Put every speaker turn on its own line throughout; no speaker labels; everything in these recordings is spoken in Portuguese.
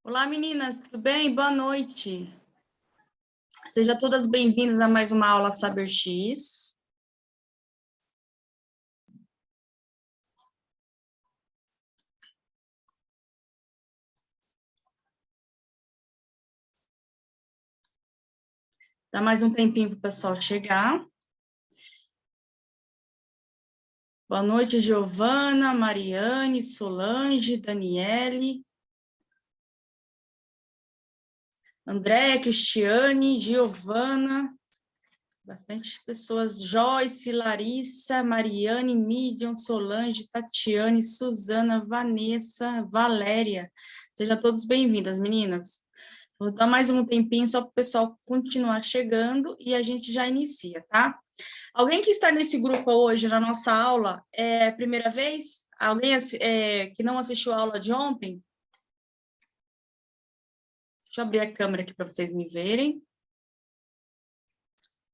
Olá, meninas, tudo bem? Boa noite. Sejam todas bem-vindas a mais uma aula Saber X. Dá mais um tempinho para o pessoal chegar. Boa noite, Giovana, Mariane, Solange, Daniele, André, Cristiane, Giovana, bastante pessoas, Joyce, Larissa, Mariane, Midian, Solange, Tatiane, Suzana, Vanessa, Valéria. Sejam todas bem-vindas, meninas. Vou dar mais um tempinho só para o pessoal continuar chegando e a gente já inicia, tá? Alguém que está nesse grupo hoje, na nossa aula, é a primeira vez? Alguém que não assistiu a aula de ontem? Deixa eu abrir a câmera aqui para vocês me verem.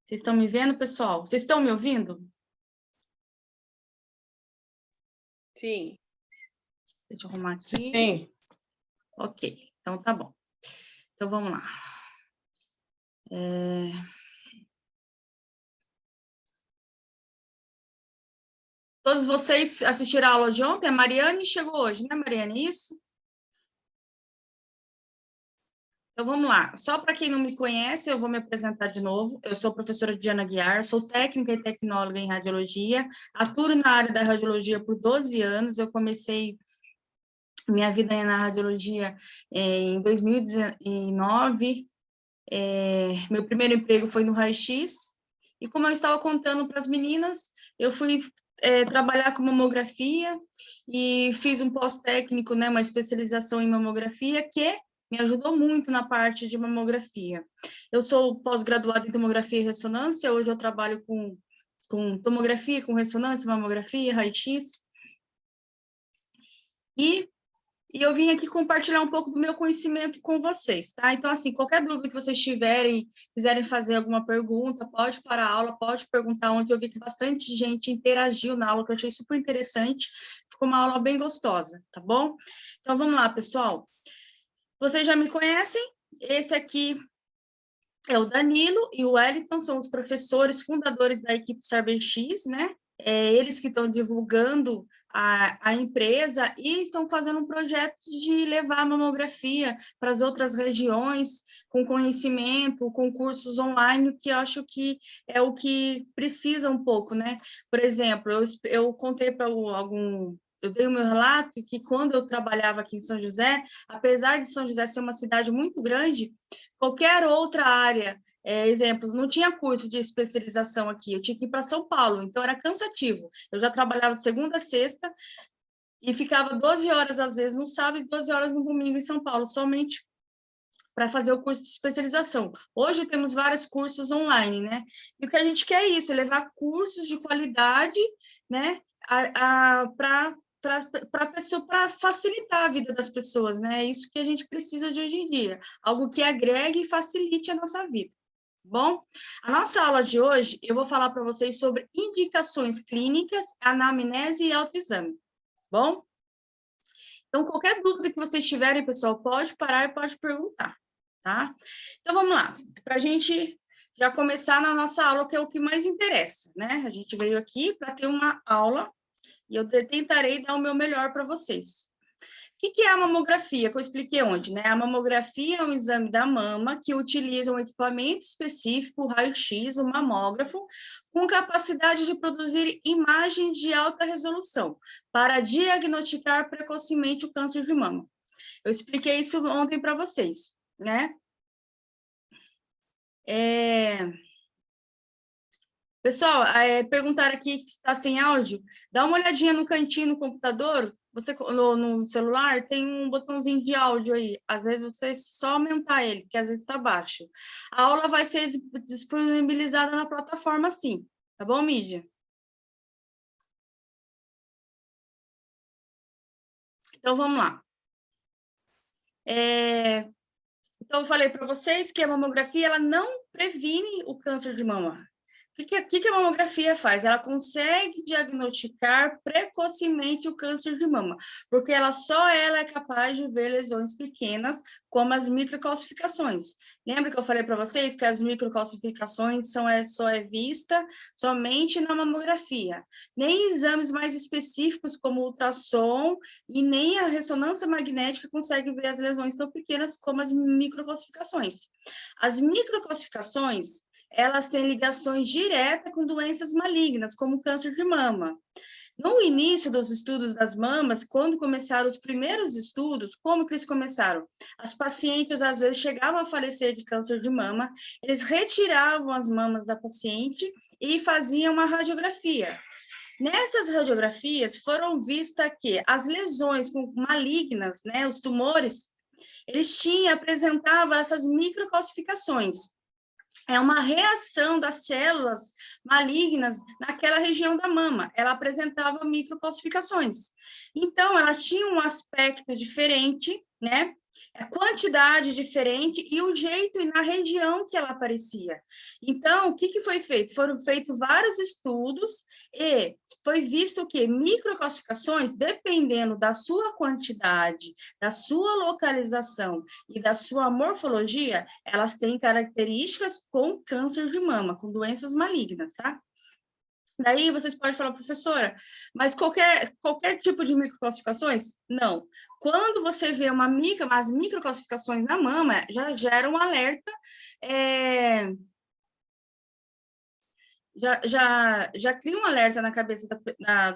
Vocês estão me vendo, pessoal? Vocês estão me ouvindo?
Sim.
Deixa eu arrumar aqui.
Sim.
Ok, então tá bom. Então vamos lá. Todos vocês assistiram a aula de ontem? A Mariane chegou hoje, né, Mariane? Isso? Então, vamos lá. Só para quem não me conhece, eu vou me apresentar de novo. Eu sou a professora Diana Guiar, sou técnica e tecnóloga em radiologia, atuo na área da radiologia por 12 anos. Eu comecei minha vida na radiologia em 2019. Meu primeiro emprego foi no raio-x. E como eu estava contando para as meninas, eu fui trabalhar com mamografia e fiz um pós-técnico, né, uma especialização em mamografia, que me ajudou muito na parte de mamografia. Eu sou pós-graduada em tomografia e ressonância, hoje eu trabalho com tomografia, com ressonância, mamografia, raio-x. E eu vim aqui compartilhar um pouco do meu conhecimento com vocês, tá? Então, assim, qualquer dúvida que vocês tiverem, quiserem fazer alguma pergunta, pode parar a aula, pode perguntar, onde eu vi que bastante gente interagiu na aula, que eu achei super interessante. Ficou uma aula bem gostosa, tá bom? Então, vamos lá, pessoal. Vocês já me conhecem? Esse aqui é o Danilo e o Wellington, são os professores fundadores da equipe SaberX, né? Eles que estão divulgando a empresa e estão fazendo um projeto de levar a mamografia para as outras regiões, com conhecimento, com cursos online, que eu acho que é o que precisa um pouco, né? Por exemplo, eu contei para eu dei o meu relato que quando eu trabalhava aqui em São José, apesar de São José ser uma cidade muito grande, qualquer outra área, exemplo, não tinha curso de especialização aqui, eu tinha que ir para São Paulo, então era cansativo. Eu já trabalhava de segunda a sexta e ficava 12 horas, às vezes, no sábado e 12 horas no domingo em São Paulo, somente para fazer o curso de especialização. Hoje temos vários cursos online, né? E o que a gente quer é isso, levar cursos de qualidade, né, para facilitar a vida das pessoas, né? É isso que a gente precisa de hoje em dia, algo que agregue e facilite a nossa vida. Bom, a nossa aula de hoje, eu vou falar para vocês sobre indicações clínicas, anamnese e autoexame. Bom? Então, qualquer dúvida que vocês tiverem, pessoal, pode parar e pode perguntar, tá? Então, vamos lá, para a gente já começar na nossa aula, que é o que mais interessa, né? A gente veio aqui para ter uma aula e eu tentarei dar o meu melhor para vocês. O que é a mamografia, que eu expliquei ontem, né? A mamografia é um exame da mama que utiliza um equipamento específico, o raio-x, o mamógrafo, com capacidade de produzir imagens de alta resolução para diagnosticar precocemente o câncer de mama. Eu expliquei isso ontem para vocês, né? Pessoal, perguntaram aqui que está sem áudio. Dá uma olhadinha no cantinho no computador, no celular, tem um botãozinho de áudio aí. Às vezes você só aumentar ele, que às vezes está baixo. A aula vai ser disponibilizada na plataforma, sim. Tá bom, mídia? Então, vamos lá. Então, eu falei para vocês que a mamografia ela não previne o câncer de mama. que a mamografia faz? Ela consegue diagnosticar precocemente o câncer de mama, porque só ela é capaz de ver lesões pequenas, como as microcalcificações. Lembra que eu falei para vocês que as microcalcificações só é vista somente na mamografia? Nem exames mais específicos, como o ultrassom, e nem a ressonância magnética consegue ver as lesões tão pequenas como as microcalcificações. As microcalcificações, elas têm ligações diretas com doenças malignas, como câncer de mama. No início dos estudos das mamas, quando começaram os primeiros estudos, como que eles começaram? As pacientes, às vezes, chegavam a falecer de câncer de mama, eles retiravam as mamas da paciente e faziam uma radiografia. Nessas radiografias, foram vistas que as lesões malignas, né, os tumores, eles apresentavam essas microcalcificações. É uma reação das células malignas naquela região da mama. Ela apresentava microcalcificações. Então, elas tinham um aspecto diferente, né? A quantidade diferente e o jeito e na região que ela aparecia. Então, o que foi feito? Foram feitos vários estudos e foi visto que microcalcificações, dependendo da sua quantidade, da sua localização e da sua morfologia, elas têm características com câncer de mama, com doenças malignas, tá? Daí vocês podem falar, professora, mas qualquer tipo de microcalcificações? Não. Quando você vê as microcalcificações na mama, já gera um alerta, já cria um alerta na cabeça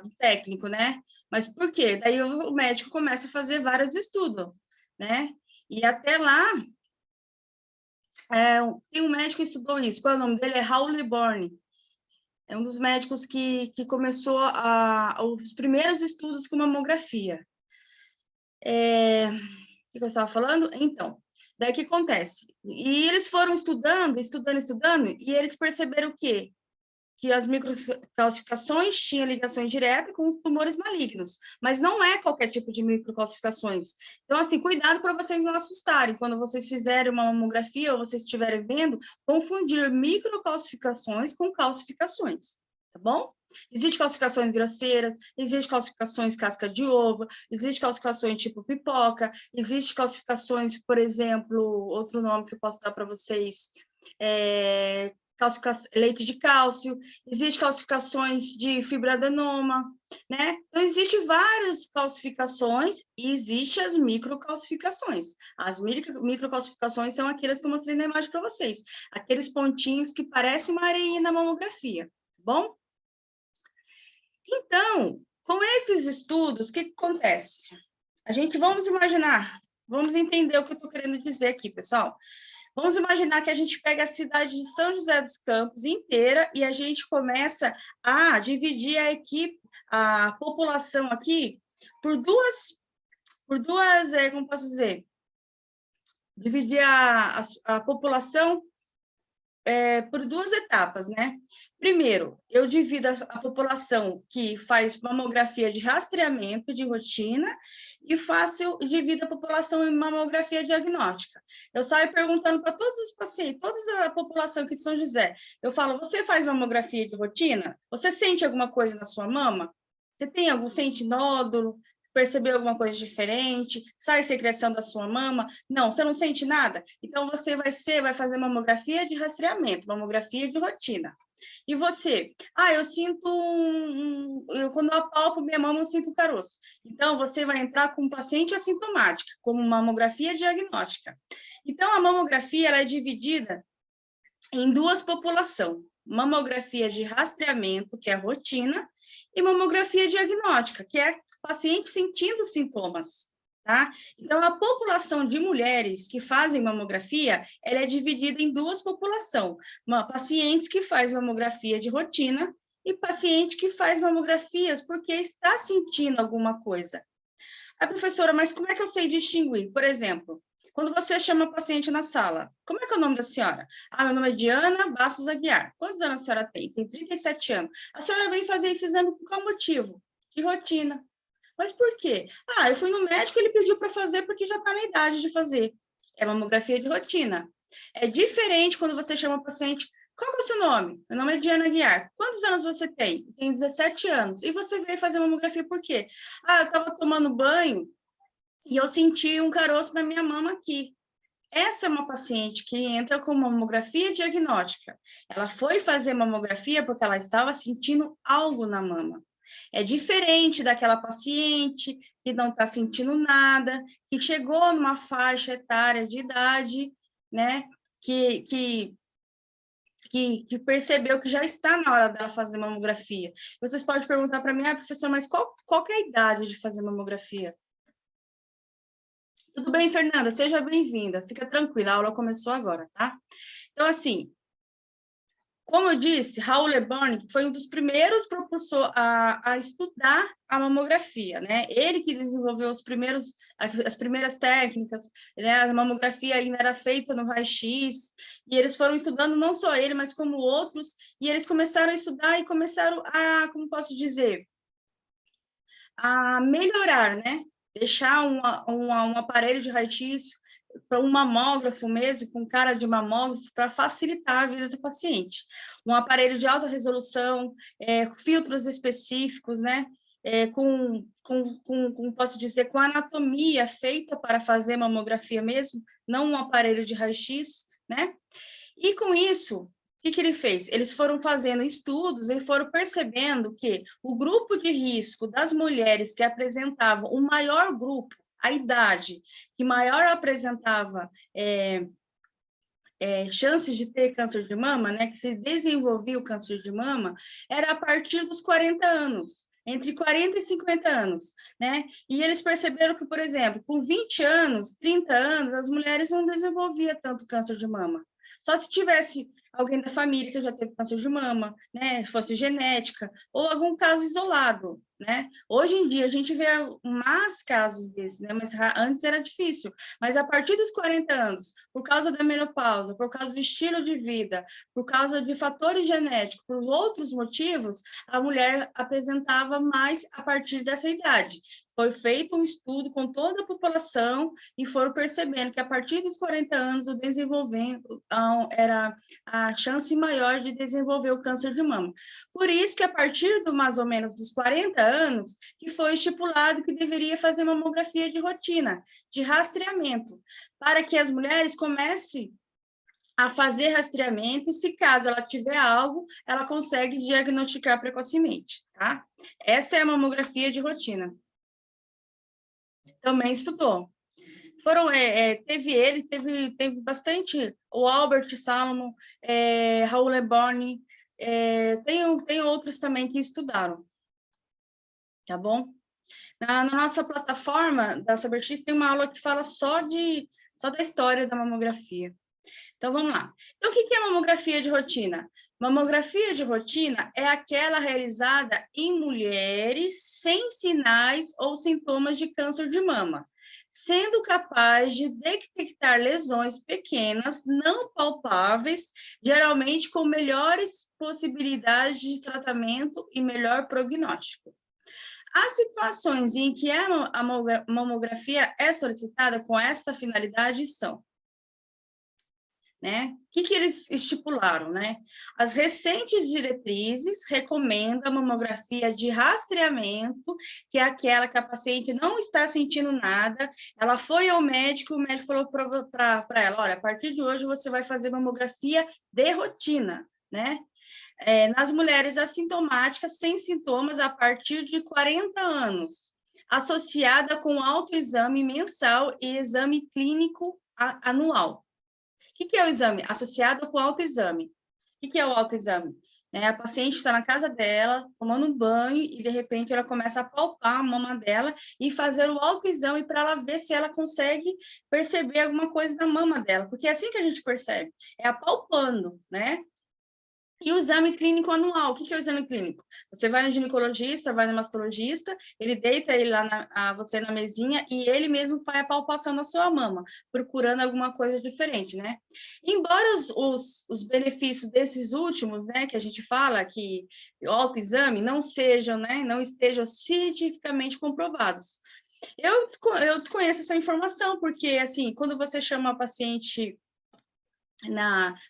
do técnico, né? Mas por quê? Daí o médico começa a fazer vários estudos, né? E até lá, tem um médico que estudou isso, qual é o nome dele? É Raul Liborni. É um dos médicos que começou os primeiros estudos com mamografia. O que eu estava falando? Então, daí o que acontece? E eles foram estudando, e eles perceberam o quê? Que as microcalcificações tinham ligação direta com tumores malignos, mas não é qualquer tipo de microcalcificações. Então, assim, cuidado para vocês não assustarem, quando vocês fizerem uma mamografia ou vocês estiverem vendo, confundir microcalcificações com calcificações, tá bom? Existem calcificações grosseiras, existem calcificações casca de ovo, existem calcificações tipo pipoca, existem calcificações, por exemplo, outro nome que eu posso dar para vocês, leite de cálcio, existem calcificações de fibroadenoma, né? Então, existem várias calcificações e existem as microcalcificações. As microcalcificações são aquelas que eu mostrei na imagem para vocês, aqueles pontinhos que parecem uma areinha na mamografia, tá bom? Então, com esses estudos, o que acontece? Vamos entender o que eu estou querendo dizer aqui, pessoal. Vamos imaginar que a gente pega a cidade de São José dos Campos inteira e a gente começa a dividir a população aqui por duas, como posso dizer? Dividir a população por duas etapas, né? Primeiro, eu divido a população que faz mamografia de rastreamento de rotina e divido a população em mamografia diagnóstica. Eu saio perguntando para todos os pacientes, toda a população aqui de São José, eu falo, você faz mamografia de rotina? Você sente alguma coisa na sua mama? Sente nódulo? Percebeu alguma coisa diferente? Sai secreção da sua mama? Não, você não sente nada? Então, você vai fazer mamografia de rastreamento, mamografia de rotina. E você? Eu sinto quando eu apalpo minha mama, eu sinto caroço. Então, você vai entrar com paciente assintomática, como mamografia diagnóstica. Então, a mamografia ela é dividida em duas populações. Mamografia de rastreamento, que é a rotina, e mamografia diagnóstica, que é paciente sentindo sintomas, tá? Então, a população de mulheres que fazem mamografia, ela é dividida em duas populações, pacientes que fazem mamografia de rotina e paciente que faz mamografias porque está sentindo alguma coisa. Professora, mas como é que eu sei distinguir? Por exemplo, quando você chama o paciente na sala, como é que é o nome da senhora? Meu nome é Diana Bastos Aguiar. Quantos anos a senhora tem? Tem 37 anos. A senhora vem fazer esse exame por qual motivo? De rotina. Mas por quê? Eu fui no médico, ele pediu para fazer porque já está na idade de fazer. É mamografia de rotina. É diferente quando você chama o paciente Qual que é o seu nome? Meu nome é Diana Guiar. Quantos anos você tem? Tenho 17 anos. E você veio fazer mamografia por quê? Ah, eu estava tomando banho e eu senti um caroço na minha mama aqui. Essa é uma paciente que entra com mamografia diagnóstica. Ela foi fazer mamografia porque ela estava sentindo algo na mama. É diferente daquela paciente que não está sentindo nada, que chegou numa faixa etária de idade, né? Que percebeu que já está na hora dela fazer mamografia. Vocês podem perguntar para mim, professor, mas qual que é a idade de fazer mamografia? Tudo bem, Fernanda? Seja bem-vinda. Fica tranquila, a aula começou agora, tá? Então, assim, como eu disse, Raul Leborgne foi um dos primeiros propulsor a estudar a mamografia, né? Ele que desenvolveu as primeiras técnicas, né? A mamografia ainda era feita no raio-x, e eles foram estudando, não só ele, mas como outros, e eles começaram a estudar e começaram a, como posso dizer, a melhorar, né? Deixar um aparelho de raio-x para um mamógrafo mesmo, com cara de mamógrafo, para facilitar a vida do paciente. Um aparelho de alta resolução, filtros específicos, né? Posso dizer, com anatomia feita para fazer mamografia mesmo, não um aparelho de raio-x, né? E com isso, o que ele fez? Eles foram fazendo estudos e foram percebendo que o grupo de risco das mulheres que apresentavam o maior grupo, a idade que maior apresentava chances de ter câncer de mama, né, que se desenvolvia o câncer de mama, era a partir dos 40 anos, entre 40 e 50 anos, né? E eles perceberam que, por exemplo, com 20 anos, 30 anos, as mulheres não desenvolviam tanto câncer de mama. Só se tivesse alguém da família que já teve câncer de mama, né, fosse genética, ou algum caso isolado, né? Hoje em dia a gente vê mais casos desses, né, mas antes era difícil. Mas a partir dos 40 anos, por causa da menopausa, por causa do estilo de vida, por causa de fatores genéticos, por outros motivos, a mulher apresentava mais a partir dessa idade. Foi feito um estudo com toda a população e foram percebendo que a partir dos 40 anos o desenvolvimento era a chance maior de desenvolver o câncer de mama. Por isso que a partir do mais ou menos dos 40 anos que foi estipulado que deveria fazer mamografia de rotina, de rastreamento, para que as mulheres comecem a fazer rastreamento, e se caso ela tiver algo, ela consegue diagnosticar precocemente, tá? Essa é a mamografia de rotina. Também estudou. Teve bastante, o Albert Salomon, Raul Leborgne, tem outros também que estudaram, tá bom? Na nossa plataforma da Saberx tem uma aula que fala só da história da mamografia. Então, vamos lá. Então, o que é mamografia de rotina? Mamografia de rotina é aquela realizada em mulheres sem sinais ou sintomas de câncer de mama, sendo capaz de detectar lesões pequenas, não palpáveis, geralmente com melhores possibilidades de tratamento e melhor prognóstico. As situações em que a mamografia é solicitada com esta finalidade são, né? O que eles estipularam, né? As recentes diretrizes recomendam a mamografia de rastreamento, que é aquela que a paciente não está sentindo nada, ela foi ao médico, o médico falou para ela, olha, a partir de hoje você vai fazer mamografia de rotina, né? Nas mulheres assintomáticas sem sintomas a partir de 40 anos, associada com autoexame mensal e exame clínico anual. O que é o exame? Associado com o autoexame. O que é o autoexame? A paciente está na casa dela, tomando um banho, e de repente ela começa a palpar a mama dela e fazer o autoexame para ela ver se ela consegue perceber alguma coisa na mama dela, porque é assim que a gente percebe, é apalpando, né? E o exame clínico anual, o que é o exame clínico? Você vai no ginecologista, vai no mastologista, ele deita ele lá você na mesinha e ele mesmo faz a palpação na sua mama, procurando alguma coisa diferente, né? Embora os benefícios desses últimos, né, que a gente fala que o autoexame não sejam, né, não estejam cientificamente comprovados. Eu desconheço essa informação, porque, assim, quando você chama a paciente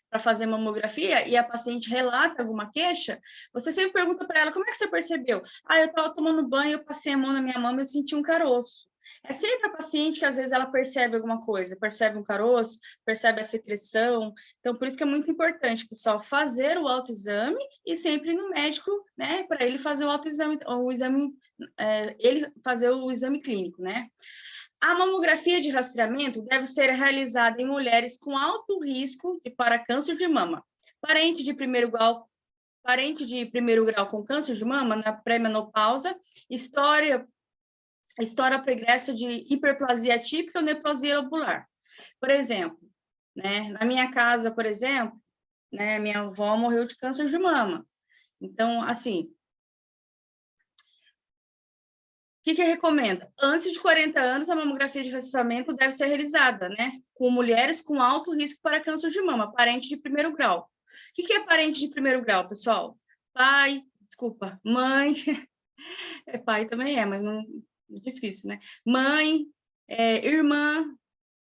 para fazer mamografia e a paciente relata alguma queixa, você sempre pergunta para ela, como é que você percebeu? Ah, eu estava tomando banho, eu passei a mão na minha mama e eu senti um caroço. É sempre a paciente que às vezes ela percebe alguma coisa, percebe um caroço, percebe a secreção. Então, por isso que é muito importante, pessoal, fazer o autoexame e sempre ir no médico, né, para ele fazer o autoexame, ele fazer o exame clínico, né? A mamografia de rastreamento deve ser realizada em mulheres com alto risco para câncer de mama, parente de primeiro grau com câncer de mama na pré-menopausa, história pregressa de hiperplasia atípica ou neoplasia lobular. Por exemplo, né, na minha casa, por exemplo, né, minha avó morreu de câncer de mama. Então, assim, o que recomenda? Antes de 40 anos, a mamografia de rastreamento deve ser realizada, né? Com mulheres com alto risco para câncer de mama, parente de primeiro grau. O que é parente de primeiro grau, pessoal? Mãe, pai também mas não é difícil, né? Mãe, irmã,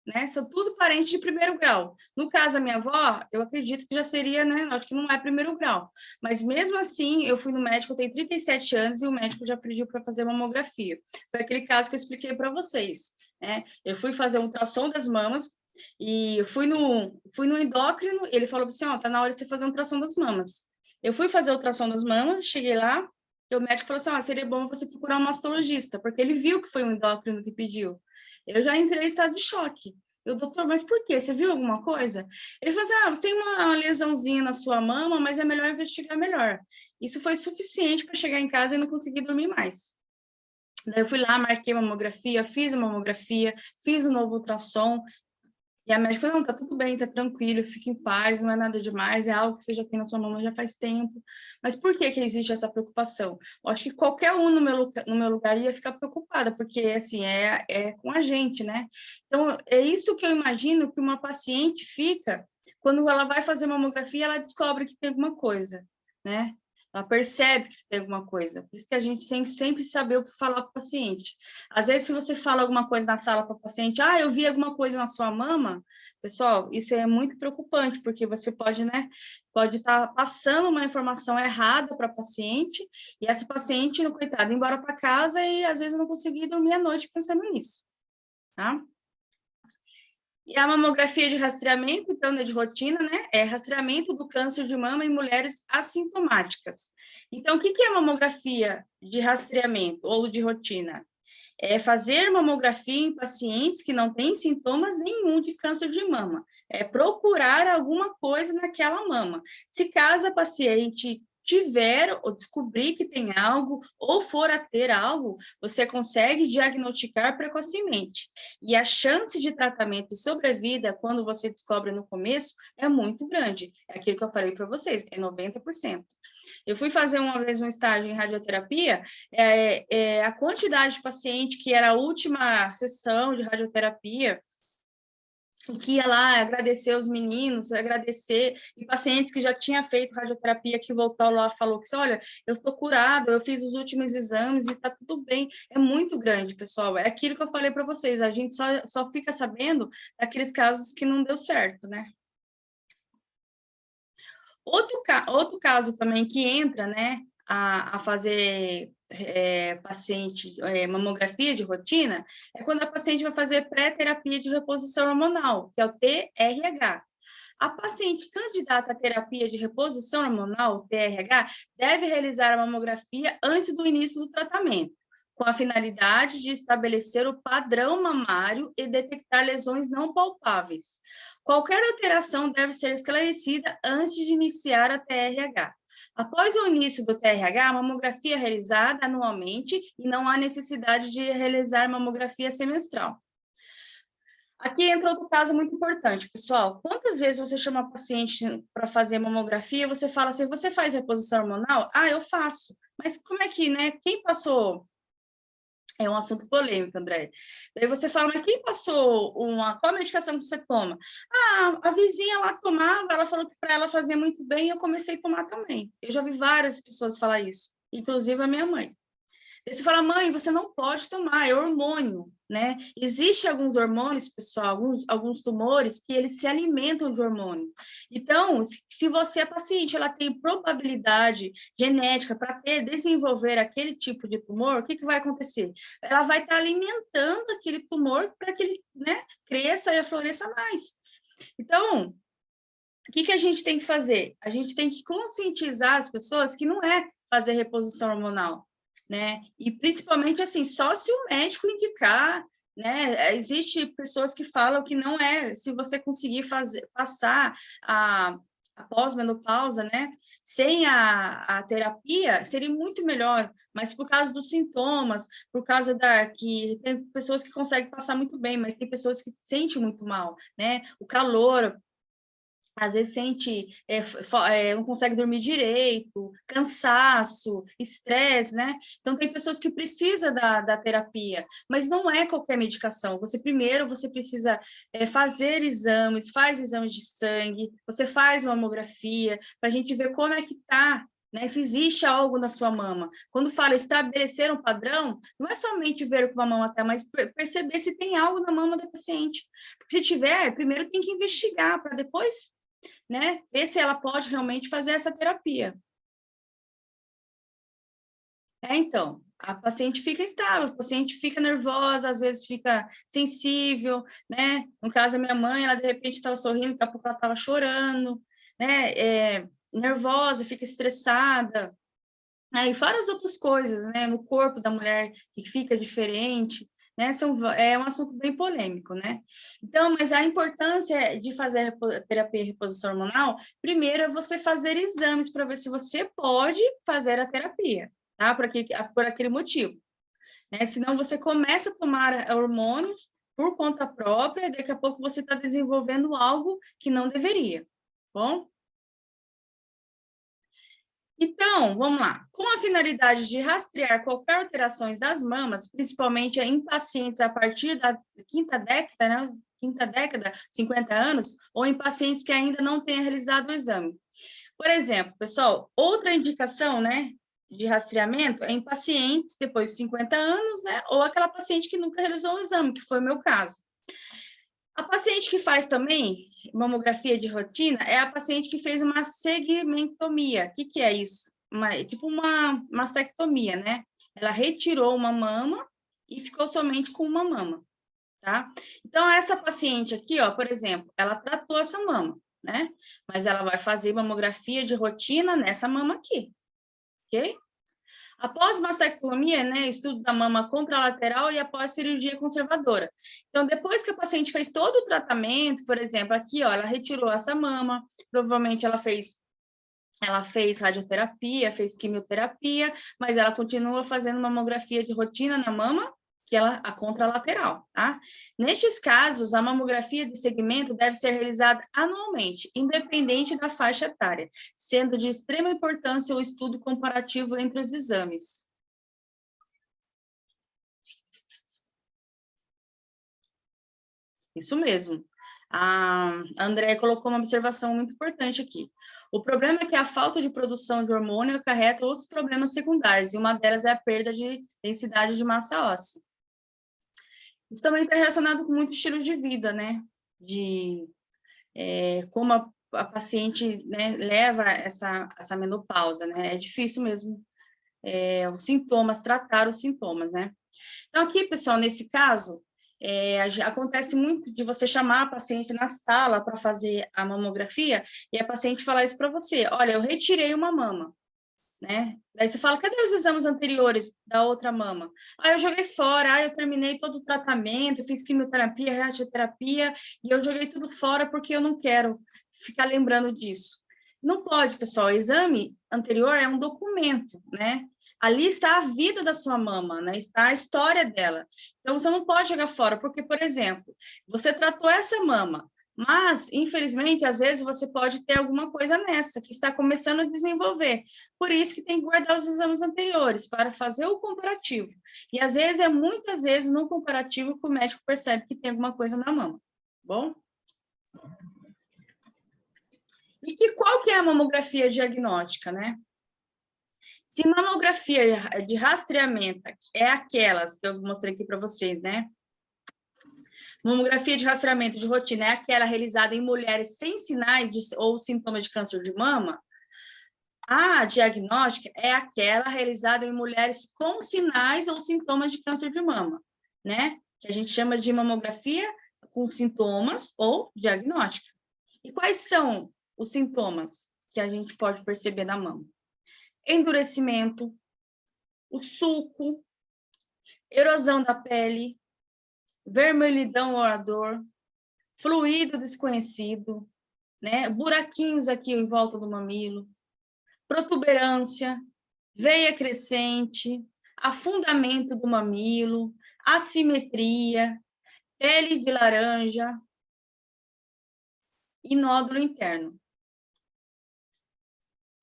né? São tudo parentes de primeiro grau. No caso da minha avó, eu acredito que já seria, né? Acho que não é primeiro grau. Mas mesmo assim, eu fui no médico, eu tenho 37 anos e o médico já pediu para fazer mamografia. Foi aquele caso que eu expliquei para vocês, né? Eu fui fazer um ultrassom das mamas e eu fui no endócrino, ele falou assim, ó, tá na hora de você fazer um ultrassom das mamas. Eu fui fazer o ultrassom das mamas, cheguei lá, e o médico falou assim, ó, seria bom você procurar um mastologista, porque ele viu que foi um endócrino que pediu. Eu já entrei em estado de choque. Eu, doutor, mas por quê? Você viu alguma coisa? Ele falou assim, tem uma lesãozinha na sua mama, mas é melhor investigar melhor. Isso foi suficiente para chegar em casa e não conseguir dormir mais. Daí eu fui lá, marquei mamografia, fiz a mamografia, fiz o novo ultrassom, e a médica falou, não, tá tudo bem, tá tranquilo, fique em paz, não é nada demais, é algo que você já tem na sua mama já faz tempo. Mas por que existe essa preocupação? Eu acho que qualquer um no meu lugar ia ficar preocupada, porque, assim, é com a gente, né? Então, é isso que eu imagino que uma paciente fica quando ela vai fazer mamografia, ela descobre que tem alguma coisa, né? Ela percebe que tem alguma coisa. Por isso que a gente tem que sempre saber o que falar para o paciente. Às vezes, se você fala alguma coisa na sala para o paciente, eu vi alguma coisa na sua mama, pessoal, isso é muito preocupante, porque você pode, né, pode estar passando uma informação errada para a paciente, e essa paciente, coitada, ir embora para casa e às vezes não conseguir dormir à noite pensando nisso, tá? E a mamografia de rastreamento, então, né, de rotina, né, é rastreamento do câncer de mama em mulheres assintomáticas. Então, o que é mamografia de rastreamento ou de rotina? É fazer mamografia em pacientes que não têm sintomas nenhum de câncer de mama. É procurar alguma coisa naquela mama. Se caso a paciente tiver ou descobrir que tem algo ou for a ter algo, você consegue diagnosticar precocemente. E a chance de tratamento e sobrevida, quando você descobre no começo, é muito grande. É aquilo que eu falei para vocês, é 90%. Eu fui fazer uma vez um estágio em radioterapia, a quantidade de paciente que era a última sessão de radioterapia, que ia lá agradecer os meninos, agradecer, e pacientes que já tinha feito radioterapia, que voltou lá, falou que, olha, eu estou curado, eu fiz os últimos exames e está tudo bem. É muito grande, pessoal. É aquilo que eu falei para vocês, a gente só fica sabendo daqueles casos que não deu certo, né? Outro caso também que entra, né, a fazer paciente mamografia de rotina é quando a paciente vai fazer pré-terapia de reposição hormonal, que é o TRH. A paciente candidata à terapia de reposição hormonal, TRH, deve realizar a mamografia antes do início do tratamento, com a finalidade de estabelecer o padrão mamário e detectar lesões não palpáveis. Qualquer alteração deve ser esclarecida antes de iniciar a TRH. Após o início do TRH, a mamografia é realizada anualmente e não há necessidade de realizar mamografia semestral. Aqui entra outro caso muito importante, pessoal. Quantas vezes você chama a paciente para fazer mamografia, você fala assim, você faz reposição hormonal? Eu faço. Mas como é que, né? Quem passou... É um assunto polêmico, André. Daí você fala, mas quem passou qual a medicação que você toma? A vizinha lá tomava, ela falou que para ela fazia muito bem e eu comecei a tomar também. Eu já vi várias pessoas falar isso, inclusive a minha mãe. Aí você fala, mãe, você não pode tomar, é hormônio, né? Existem alguns hormônios, pessoal, alguns tumores que eles se alimentam de hormônio. Então, se você é paciente, ela tem probabilidade genética para desenvolver aquele tipo de tumor, o que vai acontecer? Ela vai estar alimentando aquele tumor para que ele, né, cresça e floresça mais. Então, o que a gente tem que fazer? A gente tem que conscientizar as pessoas que não é fazer reposição hormonal, né? E principalmente assim, só se o médico indicar, né? Existem pessoas que falam que não é, se você conseguir passar a pós-menopausa, né? Sem a terapia, seria muito melhor, mas por causa dos sintomas, por causa que tem pessoas que conseguem passar muito bem, mas tem pessoas que sentem muito mal, né? O calor, às vezes sente, não consegue dormir direito, cansaço, estresse, né? Então, tem pessoas que precisam da terapia, mas não é qualquer medicação. Primeiro, você precisa fazer exames, faz exame de sangue, você faz mamografia, para a gente ver como é que está, né? Se existe algo na sua mama. Quando fala estabelecer um padrão, não é somente ver como a mama está, mas perceber se tem algo na mama da paciente. Porque se tiver, primeiro tem que investigar, para depois, né, ver se ela pode realmente fazer essa terapia. Então, a paciente fica instável, a paciente fica nervosa, às vezes fica sensível, né? No caso da minha mãe, ela de repente estava sorrindo, daqui a pouco ela estava chorando, né? Nervosa, fica estressada, né? E várias outras coisas, né? No corpo da mulher que fica diferente, né? É um assunto bem polêmico, né? Então, mas a importância de fazer a terapia de reposição hormonal, primeiro é você fazer exames para ver se você pode fazer a terapia, tá? Por aquele motivo, né? Senão você começa a tomar hormônios por conta própria, e daqui a pouco você está desenvolvendo algo que não deveria, bom? Então, vamos lá. Com a finalidade de rastrear qualquer alterações das mamas, principalmente em pacientes a partir da quinta década, né? Quinta década, 50 anos, ou em pacientes que ainda não tenham realizado o exame. Por exemplo, pessoal, outra indicação, né, de rastreamento é em pacientes depois de 50 anos, né, ou aquela paciente que nunca realizou o exame, que foi o meu caso. A paciente que faz também mamografia de rotina é a paciente que fez uma segmentomia. O que é isso? Tipo uma mastectomia, né? Ela retirou uma mama e ficou somente com uma mama, tá? Então, essa paciente aqui, ó, por exemplo, ela tratou essa mama, né? Mas ela vai fazer mamografia de rotina nessa mama aqui, ok? Após mastectomia, né, estudo da mama contralateral e após cirurgia conservadora. Então, depois que a paciente fez todo o tratamento, por exemplo, aqui, ó, ela retirou essa mama, provavelmente ela fez radioterapia, fez quimioterapia, mas ela continua fazendo mamografia de rotina na mama, que ela a contralateral, tá? Nestes casos, a mamografia de segmento deve ser realizada anualmente, independente da faixa etária, sendo de extrema importância o estudo comparativo entre os exames. Isso mesmo. A Andréa colocou uma observação muito importante aqui. O problema é que a falta de produção de hormônio acarreta outros problemas secundários, e uma delas é a perda de densidade de massa óssea. Isso também está relacionado com muito estilo de vida, né? Como a paciente, né, leva essa menopausa, né? É difícil mesmo os sintomas, tratar os sintomas, né? Então, aqui, pessoal, nesse caso, acontece muito de você chamar a paciente na sala para fazer a mamografia e a paciente falar isso para você: olha, eu retirei uma mama, né? Daí você fala: cadê os exames anteriores da outra mama? Eu joguei fora, eu terminei todo o tratamento, fiz quimioterapia, radioterapia, e eu joguei tudo fora porque eu não quero ficar lembrando disso. Não pode, pessoal, o exame anterior é um documento, né? Ali está a vida da sua mama, né? Está a história dela. Então, você não pode jogar fora, porque, por exemplo, você tratou essa mama, mas, infelizmente, às vezes você pode ter alguma coisa nessa que está começando a desenvolver. Por isso que tem que guardar os exames anteriores, para fazer o comparativo. E, às vezes, muitas vezes, no comparativo, que o médico percebe que tem alguma coisa na mama. Bom? E qual que é a mamografia diagnóstica, né? Se mamografia de rastreamento é aquelas que eu mostrei aqui para vocês, né? Mamografia de rastreamento de rotina é aquela realizada em mulheres sem sinais ou sintomas de câncer de mama. A diagnóstica é aquela realizada em mulheres com sinais ou sintomas de câncer de mama, né? Que a gente chama de mamografia com sintomas ou diagnóstica. E quais são os sintomas que a gente pode perceber na mama? Endurecimento, o sulco, erosão da pele, vermelhidão ou ardor, fluido desconhecido, né? Buraquinhos aqui em volta do mamilo, protuberância, veia crescente, afundamento do mamilo, assimetria, pele de laranja e nódulo interno.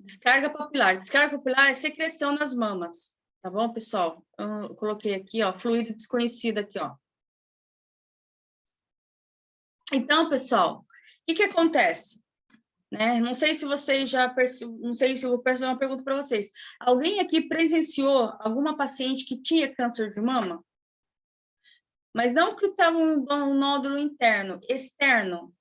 Descarga papilar. Descarga papilar é secreção nas mamas, tá bom, pessoal? Eu coloquei aqui, ó, fluido desconhecido aqui, ó. Então, pessoal, o que acontece? Né? Não sei se vocês já não sei se eu vou fazer uma pergunta para vocês. Alguém aqui presenciou alguma paciente que tinha câncer de mama? Mas não que estava um nódulo interno, externo.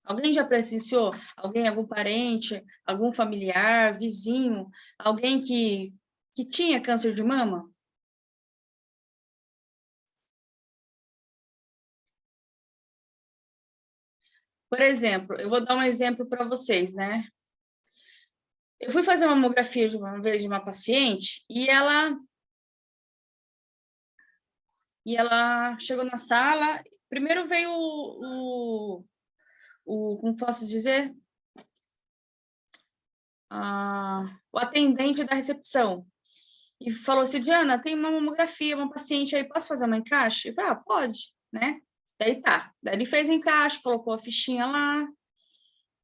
Alguém já presenciou? Alguém, algum parente, algum familiar, vizinho, alguém que tinha câncer de mama? Por exemplo, eu vou dar um exemplo para vocês, né? Eu fui fazer uma mamografia de uma vez de uma paciente e ela chegou na sala. Primeiro veio como posso dizer? O atendente da recepção. E falou assim, Diana, tem uma mamografia, uma paciente aí, posso fazer uma encaixe? Eu falei, pode, né? Daí tá. Daí ele fez encaixe, colocou a fichinha lá.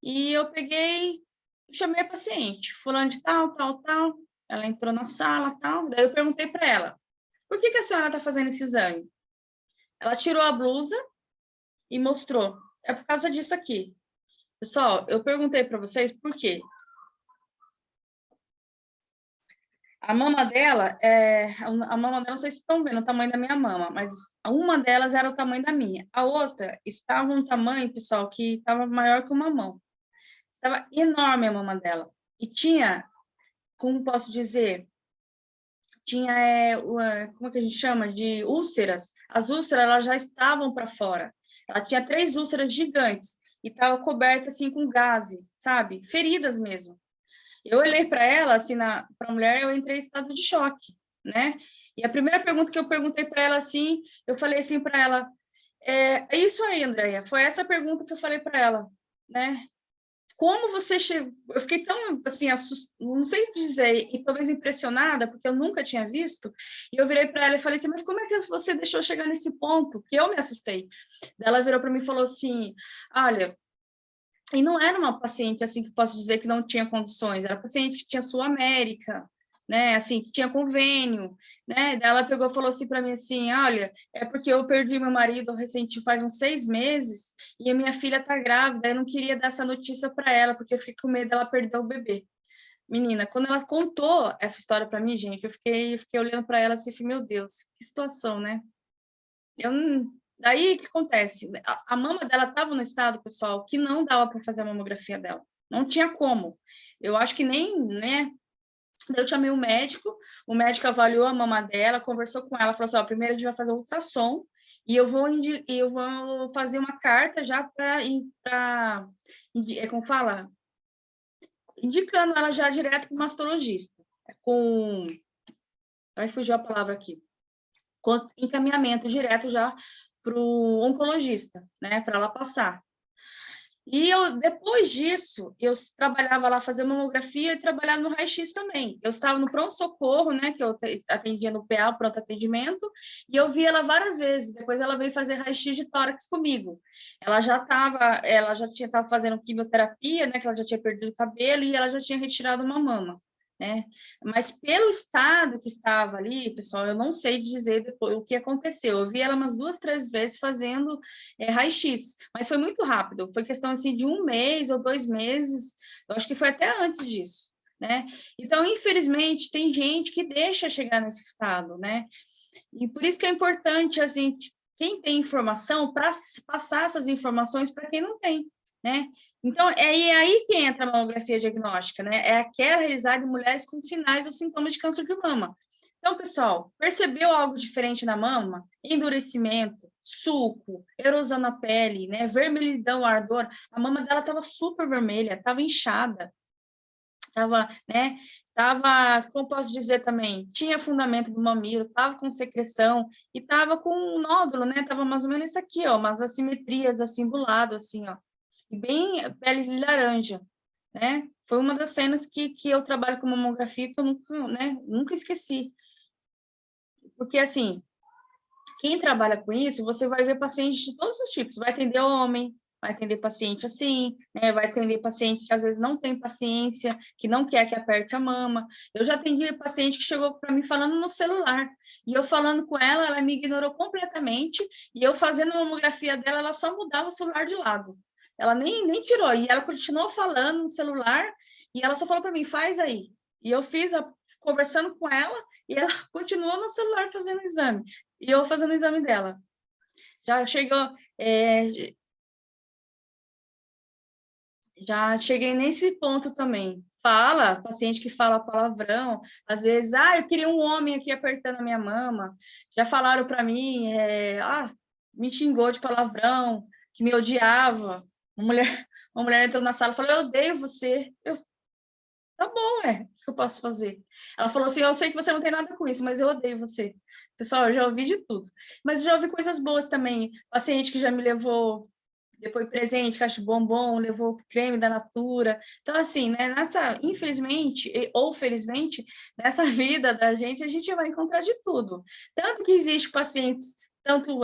E eu peguei, chamei a paciente, fulano de tal, tal, tal. Ela entrou na sala, tal. Daí eu perguntei para ela, por que a senhora está fazendo esse exame? Ela tirou a blusa e mostrou. É por causa disso aqui. Pessoal, eu perguntei para vocês por quê. A mama dela, não sei se estão vendo o tamanho da minha mama, mas uma delas era o tamanho da minha. A outra estava um tamanho, pessoal, que estava maior que uma mão. Estava enorme a mama dela. E tinha, como posso dizer, tinha, como é que a gente chama? De úlceras. As úlceras, elas já estavam para fora. Ela tinha 3 úlceras gigantes e estava coberta, assim, com gases, sabe? Feridas mesmo. Eu olhei para ela, assim, para a mulher, eu entrei em estado de choque, né? E a primeira pergunta que eu perguntei para ela, assim, eu falei assim para ela, é isso aí, Andréia, foi essa pergunta que eu falei para ela, né? Como você chegou? Eu fiquei tão, assim, não sei dizer, e talvez impressionada, porque eu nunca tinha visto, e eu virei para ela e falei assim, mas como é que você deixou chegar nesse ponto? Que eu me assustei. Ela virou para mim e falou assim, olha, e não era uma paciente, assim, que posso dizer que não tinha condições, era paciente que tinha Sul América, né, assim, que tinha convênio, né, daí ela pegou e falou assim para mim, assim, olha, é porque eu perdi meu marido recente, faz uns 6 meses, e a minha filha está grávida, eu não queria dar essa notícia para ela, porque eu fiquei com medo dela perder o bebê. Menina, quando ela contou essa história para mim, gente, eu fiquei olhando para ela assim, meu Deus, que situação, né? Eu não... Daí, o que acontece? A mama dela estava no estado, pessoal, que não dava para fazer a mamografia dela. Não tinha como. Eu acho que nem, né? Eu chamei o médico avaliou a mama dela, conversou com ela, falou assim, ó, primeiro a gente vai fazer o ultrassom e eu vou fazer uma carta já para como fala? Indicando ela já direto para o mastologista. Vai fugir a palavra aqui. Com encaminhamento direto já para o oncologista, né, para ela passar. E depois disso, eu trabalhava lá fazendo mamografia e trabalhava no raio-x também. Eu estava no pronto-socorro, né, que eu atendia no PA, pronto atendimento, e eu vi ela várias vezes. Depois ela veio fazer raio-x de tórax comigo. Ela já estava fazendo quimioterapia, né, que ela já tinha perdido o cabelo e ela já tinha retirado uma mama. Né? Mas pelo estado que estava ali, pessoal, eu não sei dizer depois o que aconteceu. Eu vi ela umas 2, 3 vezes fazendo raio-x, mas foi muito rápido. Foi questão assim de 1 mês ou 2 meses. Eu acho que foi até antes disso. né? Então, infelizmente, tem gente que deixa chegar nesse estado, né? E por isso que é importante, assim, quem tem informação, para passar essas informações para quem não tem, né? Então, é aí que entra a mamografia diagnóstica, né? É aquela realizada em mulheres com sinais ou sintomas de câncer de mama. Então, pessoal, percebeu algo diferente na mama? Endurecimento, suco, erosão na pele, né? Vermelhidão, ardor. A mama dela estava super vermelha, estava inchada, estava, né? Tava, como posso dizer também, tinha fundamento do mamilo, estava com secreção e estava com um nódulo, né? Tava mais ou menos isso aqui, ó, umas assimetrias assim do lado, assim, ó, e bem pele laranja, né? Foi uma das cenas que eu trabalho com mamografia que eu nunca, né? Nunca esqueci, porque assim, quem trabalha com isso, você vai ver pacientes de todos os tipos, vai atender homem, vai atender paciente assim, né? Vai atender paciente que às vezes não tem paciência, que não quer que aperte a mama. Eu já atendi paciente que chegou para mim falando no celular, e eu falando com ela, ela me ignorou completamente, e eu fazendo a mamografia dela, ela só mudava o celular de lado. Ela nem tirou, e ela continuou falando no celular, e ela só falou para mim, faz aí. E eu fiz, conversando com ela, e ela continuou no celular fazendo o exame. E eu fazendo o exame dela. Já chegou, já cheguei nesse ponto também. Fala, paciente que fala palavrão, às vezes, eu queria um homem aqui apertando a minha mama. Já falaram para mim, me xingou de palavrão, que me odiava. Uma mulher entrou na sala e falou, eu odeio você. Tá bom, o que eu posso fazer? Ela falou assim, eu sei que você não tem nada com isso, mas eu odeio você. Pessoal, eu já ouvi de tudo. Mas já ouvi coisas boas também. Paciente que já me levou depois presente, caixa de bombom, levou creme da Natura. Então, assim, né, infelizmente, ou felizmente, nessa vida da gente, a gente vai encontrar de tudo. Tanto que existe pacientes, tanto,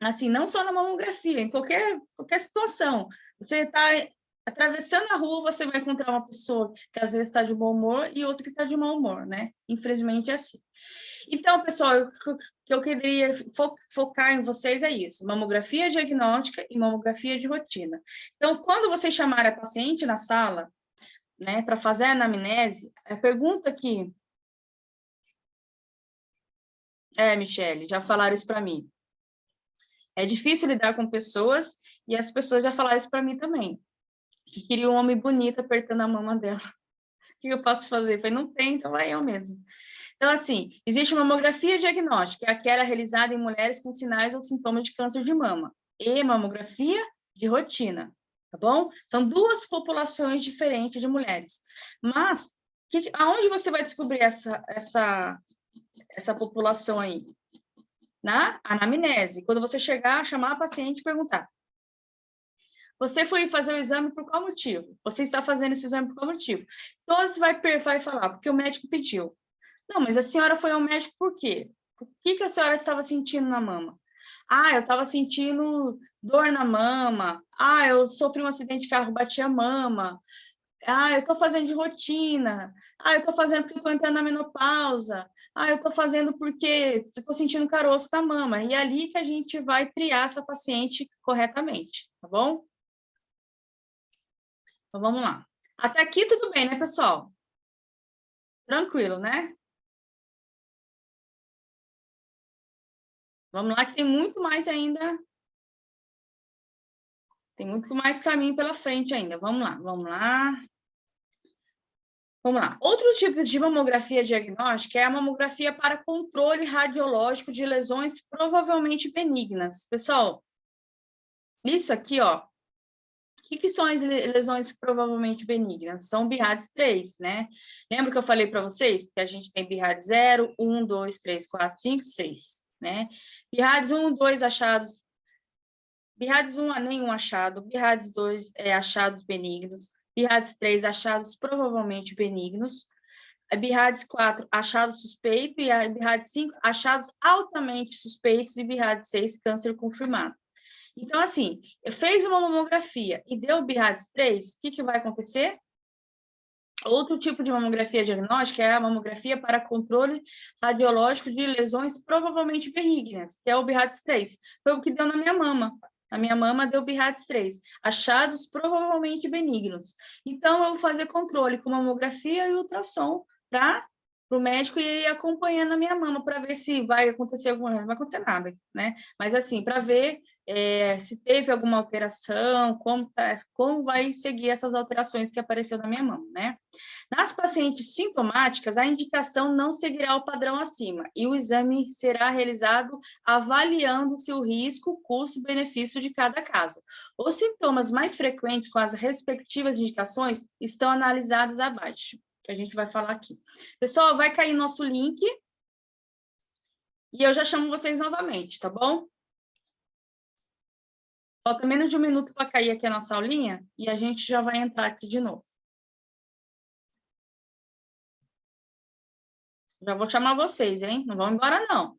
assim, não só na mamografia, em qualquer situação. Você está atravessando a rua, você vai encontrar uma pessoa que às vezes está de bom humor e outra que está de mau humor, né? Infelizmente é assim. Então, pessoal, o que eu queria focar em vocês é isso: mamografia diagnóstica e mamografia de rotina. Então, quando vocês chamarem a paciente na sala, né, para fazer a anamnese, a pergunta que... Michele, já falaram isso para mim. É difícil lidar com pessoas e as pessoas já falaram isso para mim também. Que queria um homem bonito apertando a mama dela. O que eu posso fazer? Eu falei, não tem, então vai eu mesmo. Então, assim, existe uma mamografia diagnóstica, que é aquela realizada em mulheres com sinais ou sintomas de câncer de mama, e mamografia de rotina, tá bom? São duas populações diferentes de mulheres. Mas, aonde você vai descobrir essa população aí? Na anamnese. Quando você chegar, chamar a paciente e perguntar: você foi fazer o exame por qual motivo? Você está fazendo esse exame por qual motivo? Todos vai falar, porque o médico pediu. Não, mas a senhora foi ao médico por quê? O que a senhora estava sentindo na mama? Eu estava sentindo dor na mama. Eu sofri um acidente de carro, bati a mama. Eu estou fazendo de rotina. Eu estou fazendo porque eu estou entrando na menopausa. Eu estou fazendo porque estou sentindo caroço na mama. E é ali que a gente vai triar essa paciente corretamente, tá bom? Então, vamos lá. Até aqui tudo bem, né, pessoal? Tranquilo, né? Vamos lá, que tem muito mais ainda. Tem muito mais caminho pela frente ainda. Vamos lá, vamos lá. Vamos lá. Outro tipo de mamografia diagnóstica é a mamografia para controle radiológico de lesões provavelmente benignas. Pessoal, isso aqui, ó. O que são as lesões provavelmente benignas? São BIRADS 3, né? Lembra que eu falei para vocês que a gente tem BIRADS 0, 1, 2, 3, 4, 5, 6, né? BIRADS 1, 2 achados. BIRADS 1, nenhum achado. BIRADS 2, achados benignos. BIRADS 3, achados provavelmente benignos. A BIRADS 4, achados suspeitos. E a BIRADS 5, achados altamente suspeitos. E BIRADS 6, câncer confirmado. Então, assim, fez uma mamografia e deu BIRADS 3, o que vai acontecer? Outro tipo de mamografia diagnóstica é a mamografia para controle radiológico de lesões provavelmente benignas, que é o BIRADS 3. Foi o que deu na minha mama. A minha mama deu BIRATS 3, achados provavelmente benignos. Então, eu vou fazer controle com mamografia e ultrassom para o médico ir acompanhando a minha mama para ver se vai acontecer alguma coisa. Não vai acontecer nada, né? Mas, assim, para ver se teve alguma alteração, como vai seguir essas alterações que apareceu na minha mama, né? Nas pacientes sintomáticas, a indicação não seguirá o padrão acima e o exame será realizado avaliando-se o risco, custo, benefício de cada caso. Os sintomas mais frequentes com as respectivas indicações estão analisados abaixo, que a gente vai falar aqui. Pessoal, vai cair nosso link e eu já chamo vocês novamente, tá bom? Falta menos de um minuto para cair aqui a nossa aulinha e a gente já vai entrar aqui de novo. Já vou chamar vocês, hein? Não vão embora, não.